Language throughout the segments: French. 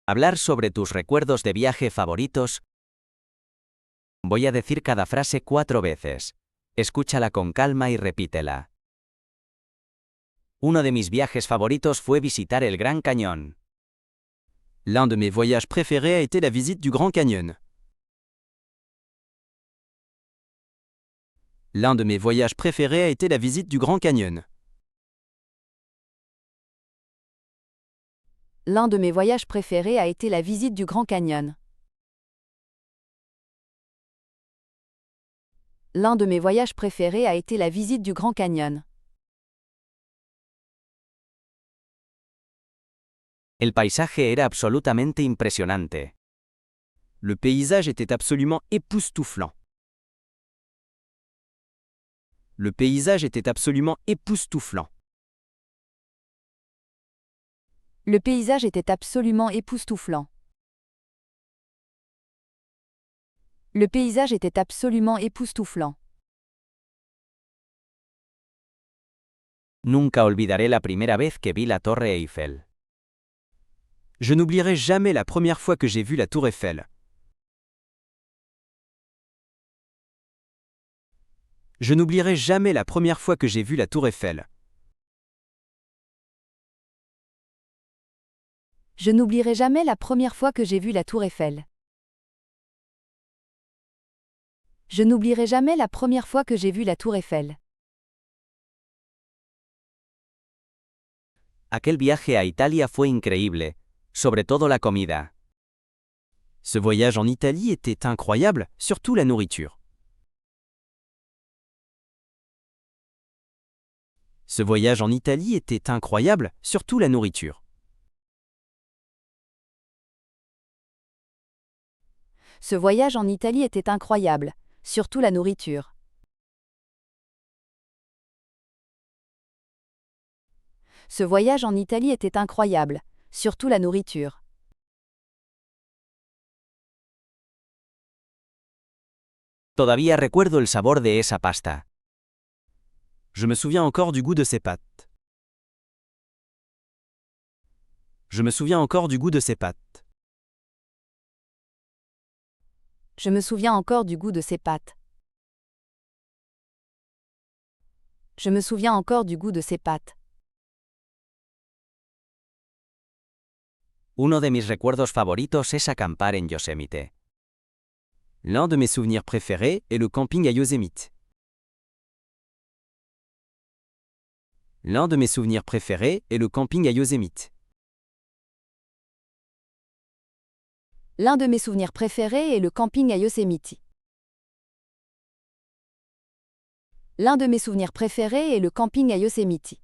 Hablar sobre tus recuerdos de viaje favoritos. Voy a decir cada frase 4 veces. Escúchala con calma y repítela. Uno de mis viajes favoritos fue visitar el Gran Cañón. L'un de mes voyages préférés a été la visite du Grand Canyon. L'un de mes voyages préférés a été la visite du Grand Canyon. L'un de mes voyages préférés a été la visite du Grand Canyon. L'un de mes voyages préférés a été la visite du Grand Canyon. El paisaje era absolutamente impresionante. Le paysage était absolument époustouflant. Le paysage était absolument époustouflant. Le paysage était absolument époustouflant. Le paysage était absolument époustouflant. Nunca olvidaré la primera vez que vi la Torre Eiffel. Je n'oublierai jamais la première fois que j'ai vu la Tour Eiffel. Je n'oublierai jamais la première fois que j'ai vu la Tour Eiffel. Je n'oublierai jamais la première fois que j'ai vu la Tour Eiffel. Je n'oublierai jamais la première fois que j'ai vu la Tour Eiffel. Aquel viaje a Italia fue increíble, sobre todo la comida. Ce voyage en Italie était incroyable, surtout la nourriture. Ce voyage en Italie était incroyable, surtout la nourriture. Ce voyage en Italie était incroyable, surtout la nourriture. Ce voyage en Italie était incroyable, surtout la nourriture. Todavía recuerdo el sabor de esa pasta. Je me souviens encore du goût de ces pâtes. Je me souviens encore du goût de ces pâtes. Je me souviens encore du goût de ces pâtes. Je me souviens encore du goût de ces pâtes. Uno de mis recuerdos favoritos es acampar en Yosemite. L'un de mes souvenirs préférés est le camping à Yosemite. L'un de mes souvenirs préférés est le camping à Yosemite. L'un de mes souvenirs préférés est le camping à Yosemite. L'un de mes souvenirs préférés est le camping à Yosemite.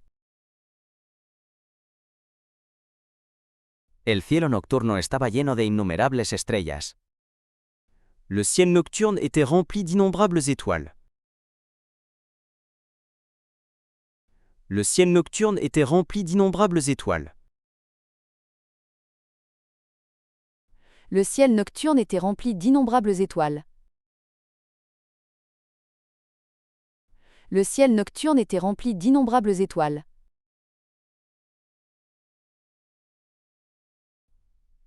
El cielo nocturno estaba lleno de innumerables estrellas. Le ciel nocturne était rempli d'innombrables étoiles. Le ciel nocturne était rempli d'innombrables étoiles. Le ciel nocturne était rempli d'innombrables étoiles. Le ciel nocturne était rempli d'innombrables étoiles.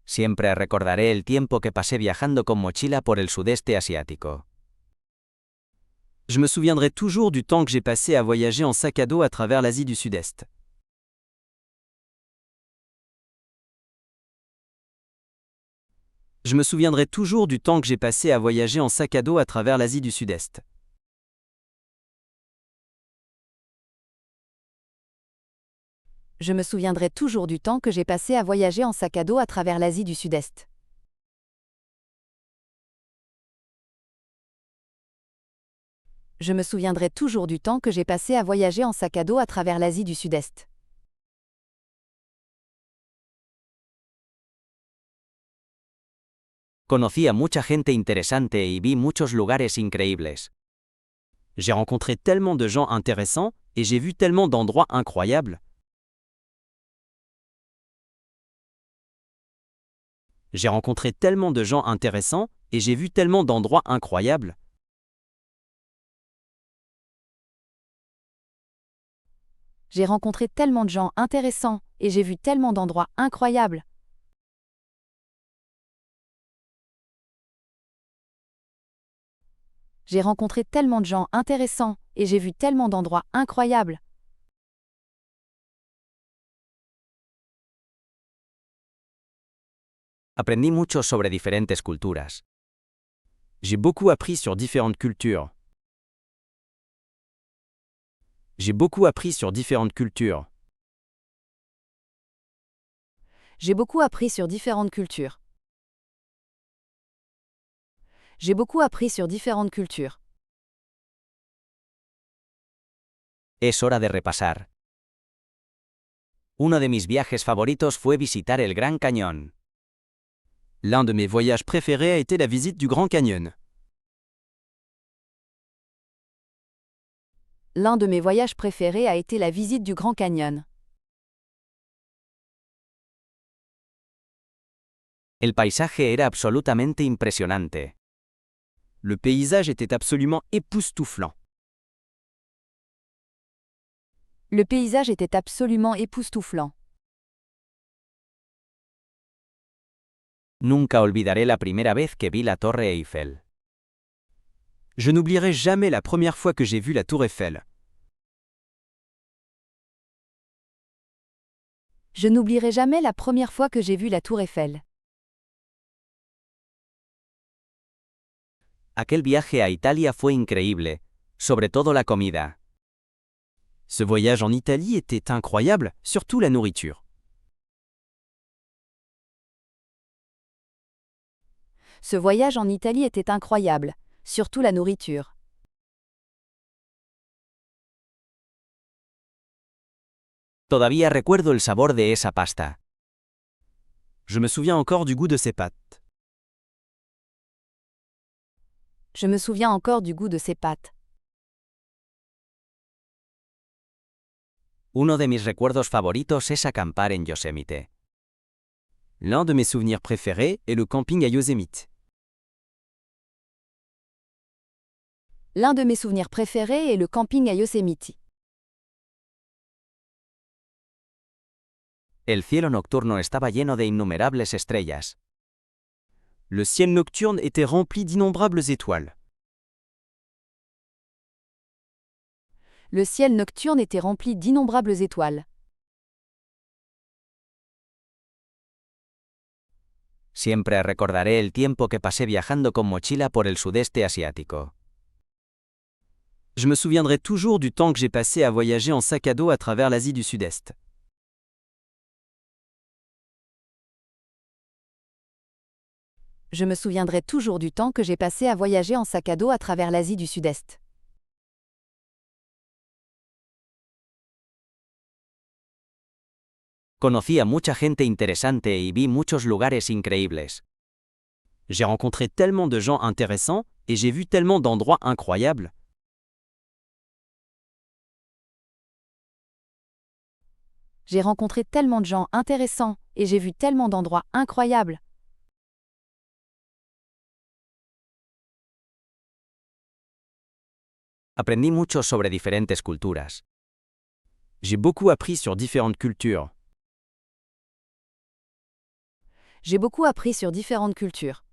Siempre recordaré el tiempo que pasé viajando con mochila por el sudeste asiático. Je me souviendrai toujours du temps que j'ai passé à voyager en sac à dos à travers l'Asie du Sud-Est. Je me souviendrai toujours du temps que j'ai passé à voyager en sac à dos à travers l'Asie du Sud-Est. Je me souviendrai toujours du temps que j'ai passé à voyager en sac à dos à travers l'Asie du Sud-Est. Je me souviendrai toujours du temps que j'ai passé à voyager en sac à dos à travers l'Asie du Sud-Est. Conocí a mucha gente interesante y vi muchos lugares increíbles. J'ai rencontré tellement de gens intéressants et j'ai vu tellement d'endroits incroyables. J'ai rencontré tellement de gens intéressants et j'ai vu tellement d'endroits incroyables. J'ai rencontré tellement de gens intéressants et j'ai vu tellement d'endroits incroyables. J'ai rencontré tellement de gens intéressants et j'ai vu tellement d'endroits incroyables. Aprendí mucho sobre diferentes culturas. J'ai beaucoup appris sur différentes cultures. J'ai beaucoup appris sur différentes cultures. J'ai beaucoup appris sur différentes cultures. J'ai beaucoup appris sur différentes cultures. Es hora de repasar. Uno de mis viajes favoritos fue visitar el Gran Cañón. L'un de mes voyages préférés a été la visite du Grand Canyon. L'un de mes voyages préférés a été la visite du Grand Canyon. El paisaje era absolutamente impresionante. Le paysage était absolument époustouflant. Le paysage était absolument époustouflant. Nunca olvidaré la primera vez que vi la Torre Eiffel. Je n'oublierai jamais la première fois que j'ai vu la Tour Eiffel. Je n'oublierai jamais la première fois que j'ai vu la Tour Eiffel. Aquel viaje a Italia fue increíble, sobre todo la comida. Ce voyage en Italie était incroyable, surtout la nourriture. Ce voyage en Italie était incroyable, surtout la nourriture. Todavía recuerdo el sabor de esa pasta. Je me souviens encore du goût de ces pâtes. Je me souviens encore du goût de ces pâtes. Uno de mis recuerdos favoritos es acampar en Yosemite. L'un de mes souvenirs préférés est le camping à Yosemite. L'un de mes souvenirs préférés est le camping à Yosemite. El cielo nocturno estaba lleno de innumerables estrellas. Le ciel nocturne était rempli d'innombrables étoiles. Le ciel nocturne était rempli d'innombrables étoiles. Siempre recordaré el tiempo que pasé viajando con mochila por el sudeste asiático. Je me souviendrai toujours du temps que j'ai passé à voyager en sac à dos à travers l'Asie du Sud-Est. Je me souviendrai toujours du temps que j'ai passé à voyager en sac à dos à travers l'Asie du Sud-Est. Conocí a mucha gente interesante y vi muchos lugares increíbles. J'ai rencontré tellement de gens intéressants et j'ai vu tellement d'endroits incroyables. J'ai rencontré tellement de gens intéressants et j'ai vu tellement d'endroits incroyables. Aprendí mucho sobre diferentes culturas. J'ai beaucoup appris sur différentes cultures. J'ai beaucoup appris sur différentes cultures.